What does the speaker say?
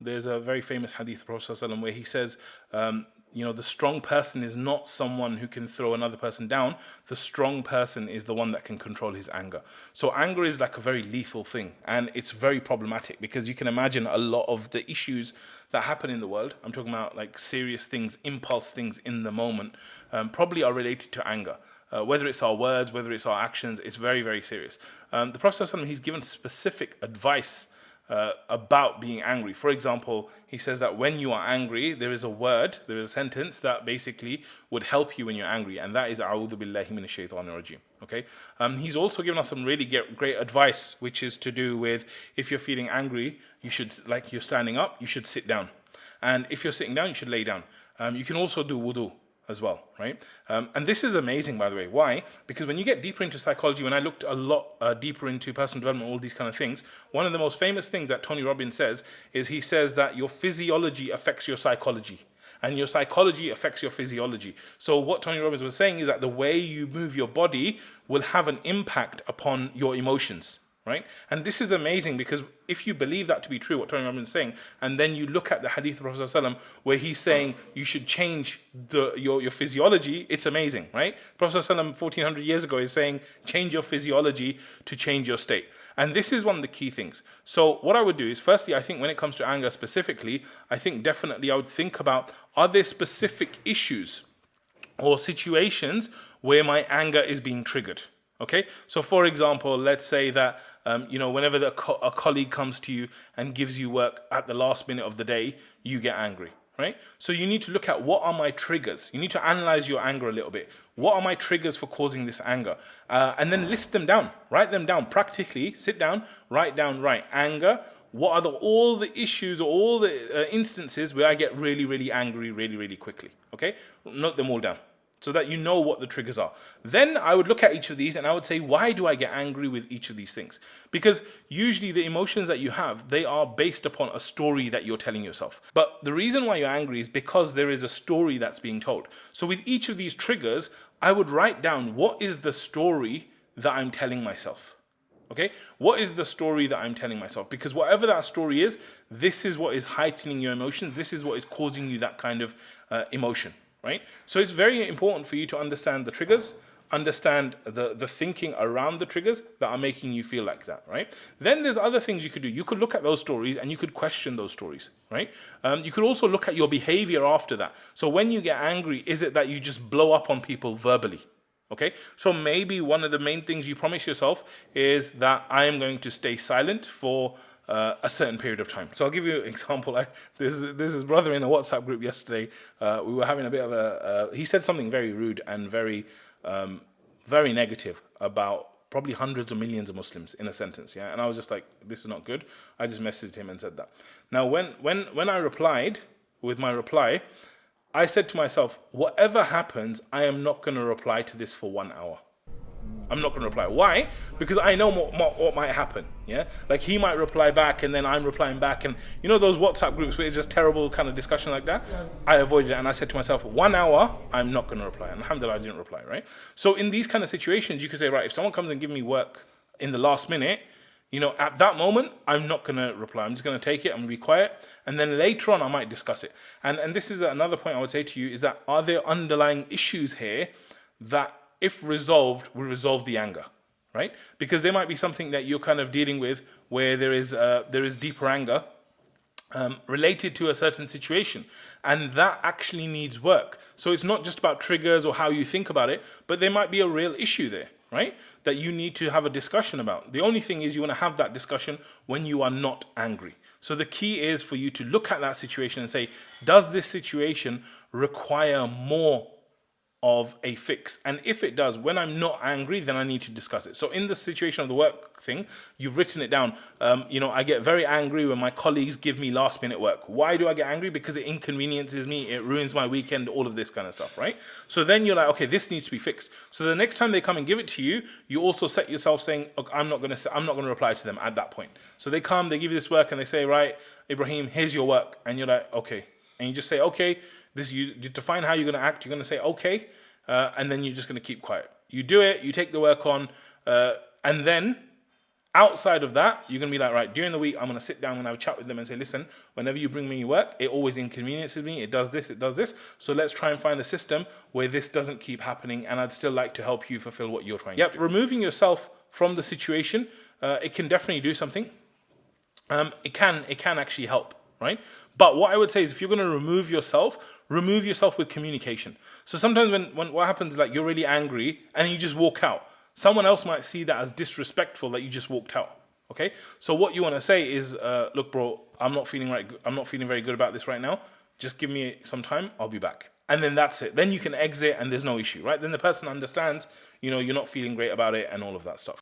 There's a very famous hadith of Prophet ﷺ where he says, the strong person is not someone who can throw another person down. The strong person is the one that can control his anger. So anger is like a very lethal thing, and it's very problematic because you can imagine a lot of the issues that happen in the world. I'm talking about like serious things, impulse things in the moment, probably are related to anger. Whether it's our words, whether it's our actions, it's very, very serious. The Prophet ﷺ, he's given specific advice about being angry. For example, he says that when you are angry, there is a word, there is a sentence that basically would help you when you're angry, and that is "A'udhu billahi minash shaitanir rajim." Okay. He's also given us some really great advice, which is to do with if you're feeling angry, you should, like you're standing up, you should sit down, and if you're sitting down, you should lay down. You can also do wudu as well, right? And this is amazing, by the way. Why? Because when you get deeper into psychology, when I looked a lot deeper into personal development, all these kind of things, one of the most famous things that Tony Robbins says is he says that your physiology affects your psychology, and your psychology affects your physiology. So what Tony Robbins was saying is that the way you move your body will have an impact upon your emotions. Right? And this is amazing because if you believe that to be true, what Tony Robbins is saying, and then you look at the hadith of Prophet ﷺ where he's saying you should change your physiology, it's amazing, right? Prophet ﷺ 1400 years ago is saying change your physiology to change your state. And this is one of the key things. So what I would do is, firstly, I think when it comes to anger specifically, I think definitely I would think about, are there specific issues or situations where my anger is being triggered? Okay, so for example, let's say that whenever a colleague comes to you and gives you work at the last minute of the day, you get angry, right? So you need to look at what are my triggers. You need to analyze your anger a little bit. What are my triggers for causing this anger? And then list them down, write them down. Practically, sit down, write down, anger. What are all the issues or all the instances where I get really, really angry really, really quickly? Okay, note them all down, so that you know what the triggers are. Then I would look at each of these and I would say, why do I get angry with each of these things? Because usually the emotions that you have, they are based upon a story that you're telling yourself. But the reason why you're angry is because there is a story that's being told. So with each of these triggers, I would write down, what is the story that I'm telling myself? Okay, what is the story that I'm telling myself? Because whatever that story is, this is what is heightening your emotions. This is what is causing you that kind of emotion. Right? So it's very important for you to understand the triggers, understand the thinking around the triggers that are making you feel like that, right? Then there's other things you could do. You could look at those stories and you could question those stories, right? You could also look at your behavior after that. So when you get angry, is it that you just blow up on people verbally? Okay, so maybe one of the main things you promise yourself is that I am going to stay silent for a certain period of time. So I'll give you an example. There's this brother in a WhatsApp group yesterday. We were having a bit of he said something very rude and very negative about probably hundreds of millions of Muslims in a sentence. Yeah, and I was just like, this is not good. I just messaged him and said that. Now, when I replied with my reply, I said to myself, whatever happens, I am not going to reply to this for 1 hour. I'm not going to reply. Why? Because I know what might happen. Yeah, like he might reply back, and then I'm replying back, and those WhatsApp groups where it's just terrible kind of discussion like that. Yeah. I avoided it, and I said to myself, 1 hour, I'm not going to reply. And alhamdulillah, I didn't reply. Right. So in these kind of situations, you could say, right, if someone comes and give me work in the last minute, at that moment, I'm not going to reply. I'm just going to take it. I'm going to be quiet. And then later on, I might discuss it. And this is another point I would say to you is that, are there underlying issues here that, if resolved, will resolve the anger, right? Because there might be something that you're kind of dealing with where there is deeper anger related to a certain situation, and that actually needs work. So it's not just about triggers or how you think about it, but there might be a real issue there, right? That you need to have a discussion about. The only thing is you want to have that discussion when you are not angry. So the key is for you to look at that situation and say, does this situation require more of a fix? And if it does, when I'm not angry, then I need to discuss it. So in the situation of the work thing, you've written it down. I get very angry when my colleagues give me last minute work. Why do I get angry? Because it inconveniences me, it ruins my weekend, all of this kind of stuff, right? So then you're like, okay, this needs to be fixed. So the next time they come and give it to you, you also set yourself saying, okay, I'm not going to reply to them at that point. So they come, they give you this work, and they say, right, Ibrahim, here's your work. And you're like, okay. And you just say, okay. You define how you're going to act. You're going to say, okay, and then you're just going to keep quiet. You do it, you take the work on, and then Outside of that, you're going to be like, right, during the week, I'm going to sit down and have a chat with them and say, listen, whenever you bring me work, it always inconveniences me. It does this, it does this. So let's try and find a system where this doesn't keep happening. And I'd still like to help you fulfill what you're trying to do. Removing yourself from the situation, it can definitely do something. It can actually help, right? But what I would say is if you're going to remove yourself with communication. So sometimes when what happens is like you're really angry and you just walk out. Someone else might see that as disrespectful that you just walked out. Okay? So what you want to say is, look, bro, I'm not feeling very good about this right now. Just give me some time. I'll be back. And then that's it. Then you can exit and there's no issue, right? Then the person understands, you're not feeling great about it and all of that stuff.